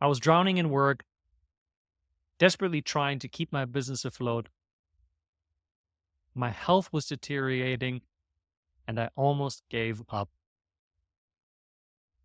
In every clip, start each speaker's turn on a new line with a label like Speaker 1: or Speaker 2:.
Speaker 1: I was drowning in work, desperately trying to keep my business afloat. My health was deteriorating, and I almost gave up.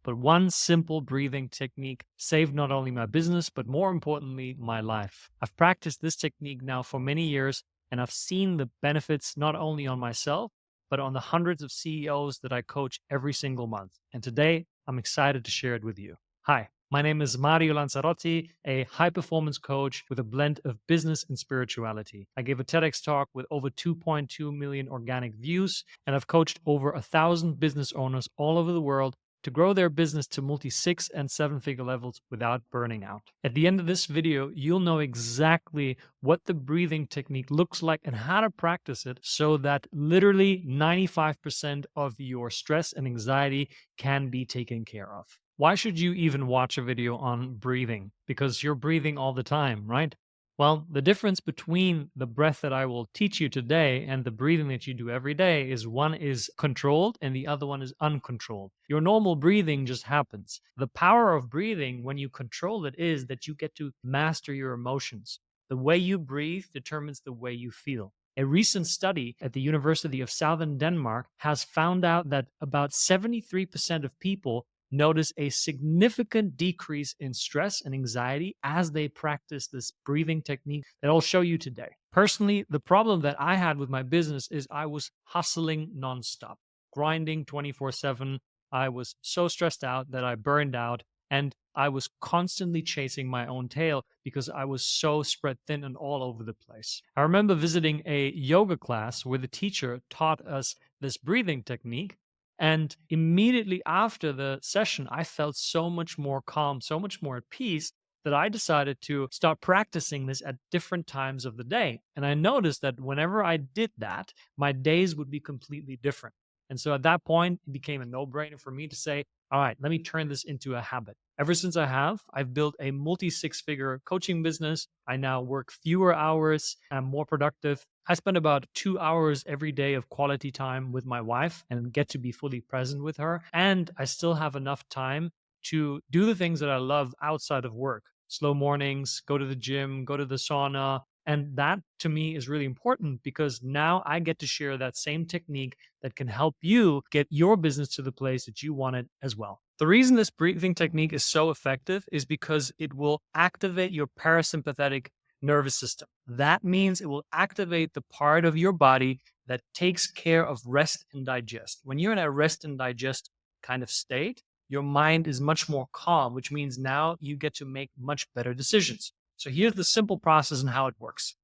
Speaker 1: But one simple breathing technique saved not only my business, but more importantly, my life. I've practiced this technique now for many years, and I've seen the benefits not only on myself, but on the hundreds of CEOs that I coach every single month. And today, I'm excited to share it with you. Hi, my name is Mario Lanzarotti, a high performance coach with a blend of business and spirituality. I gave a TEDx talk with over 2.2 million organic views, and I've coached over 1,000 business owners all over the world to grow their business to multi-6 and 7-figure levels without burning out. At the end of this video, you'll know exactly what the breathing technique looks like and how to practice it so that literally 95% of your stress and anxiety can be taken care of. Why should you even watch a video on breathing? Because you're breathing all the time, right? Well, the difference between the breath that I will teach you today and the breathing that you do every day is one is controlled and the other one is uncontrolled. Your normal breathing just happens. The power of breathing when you control it is that you get to master your emotions. The way you breathe determines the way you feel. A recent study at the University of Southern Denmark has found out that about 73% of people notice a significant decrease in stress and anxiety as they practice this breathing technique that I'll show you today. Personally, the problem that I had with my business is I was hustling nonstop, grinding 24/7. I was so stressed out that I burned out, and I was constantly chasing my own tail because I was so spread thin and all over the place. I remember visiting a yoga class where the teacher taught us this breathing technique. And immediately after the session, I felt so much more calm, so much more at peace that I decided to start practicing this at different times of the day. And I noticed that whenever I did that, my days would be completely different. And so at that point, it became a no brainer for me to say, all right, let me turn this into a habit. Ever since I've built a multi-6-figure coaching business. I now work fewer hours. I'm more productive. I spend about 2 hours every day of quality time with my wife and get to be fully present with her. And I still have enough time to do the things that I love outside of work. Slow mornings, go to the gym, go to the sauna. And that to me is really important because now I get to share that same technique that can help you get your business to the place that you want it as well. The reason this breathing technique is so effective is because it will activate your parasympathetic nervous system. That means it will activate the part of your body that takes care of rest and digest. When you're in a rest and digest kind of state, your mind is much more calm, which means now you get to make much better decisions. So here's the simple process and how it works.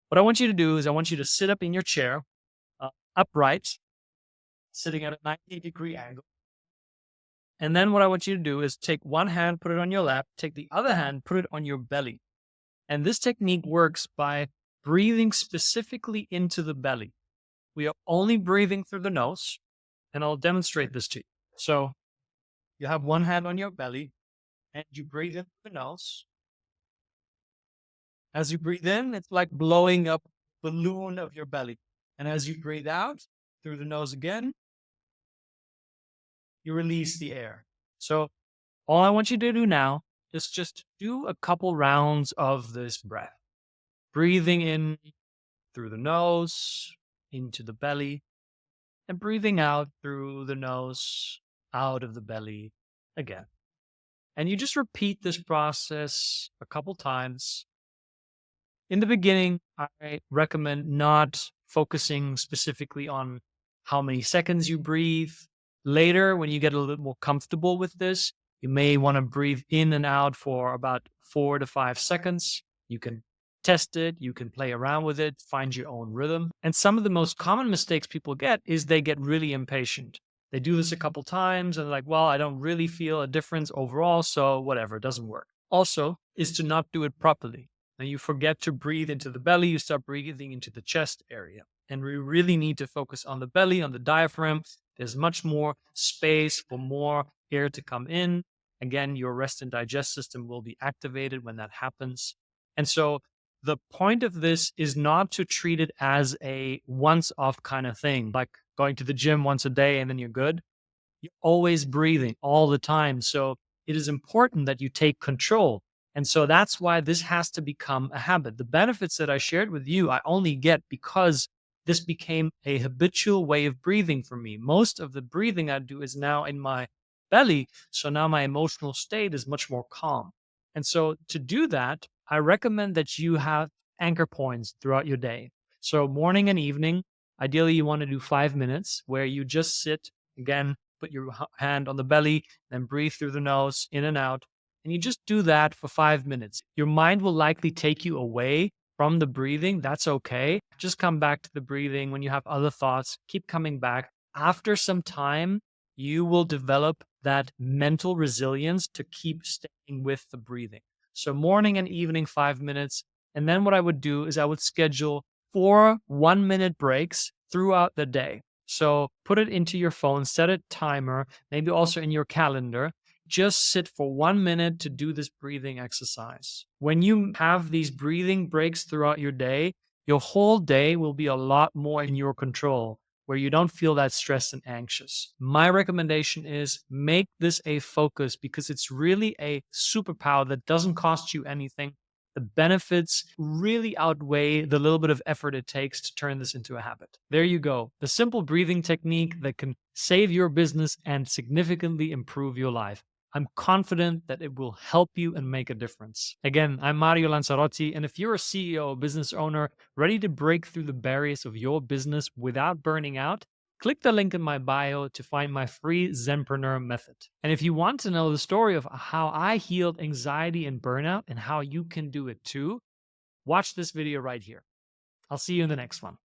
Speaker 1: What I want you to do is I want you to sit up in your chair, upright, sitting at a 90-degree angle. And then what I want you to do is take one hand, put it on your lap, take the other hand, put it on your belly. And this technique works by breathing specifically into the belly. We are only breathing through the nose, and I'll demonstrate this to you. So you have one hand on your belly, and you breathe in through the nose. As you breathe in, it's like blowing up the balloon of your belly. And as you breathe out through the nose again, you release the air. So all I want you to do now is just do a couple rounds of this breath. Breathing in through the nose, into the belly, and breathing out through the nose, out of the belly again. And you just repeat this process a couple times. In the beginning, I recommend not focusing specifically on how many seconds you breathe. Later, when you get a little more comfortable with this, you may want to breathe in and out for about 4 to 5 seconds. You can test it, you can play around with it, find your own rhythm. And some of the most common mistakes people get is they get really impatient. They do this a couple times and like, well, I don't really feel a difference overall, so whatever, it doesn't work. Also, is to not do it properly. Then you forget to breathe into the belly, you start breathing into the chest area. And we really need to focus on the belly, on the diaphragm. There's much more space for more air to come in. Again, your rest and digest system will be activated when that happens. And so the point of this is not to treat it as a once-off kind of thing, like going to the gym once a day and then you're good. You're always breathing all the time. So it is important that you take control. And so that's why this has to become a habit. The benefits that I shared with you, I only get because this became a habitual way of breathing for me. Most of the breathing I do is now in my belly. So now my emotional state is much more calm. And so to do that, I recommend that you have anchor points throughout your day. So morning and evening, ideally you want to do 5 minutes where you just sit again, put your hand on the belly, then breathe through the nose, in and out. And you just do that for 5 minutes. Your mind will likely take you away from the breathing. That's okay. Just come back to the breathing when you have other thoughts. Keep coming back. After some time, you will develop that mental resilience to keep staying with the breathing. So, morning and evening, 5 minutes. And then what I would do is I would schedule 4 1-minute breaks throughout the day. So, put it into your phone, set a timer, maybe also in your calendar. Just sit for 1 minute to do this breathing exercise. When you have these breathing breaks throughout your day, your whole day will be a lot more in your control, where you don't feel that stressed and anxious. My recommendation is make this a focus because it's really a superpower that doesn't cost you anything. The benefits really outweigh the little bit of effort it takes to turn this into a habit. There you go. The simple breathing technique that can save your business and significantly improve your life. I'm confident that it will help you and make a difference. Again, I'm Mario Lanzarotti, and if you're a CEO or business owner ready to break through the barriers of your business without burning out, click the link in my bio to find my free Zenpreneur Method. And if you want to know the story of how I healed anxiety and burnout and how you can do it too, watch this video right here. I'll see you in the next one.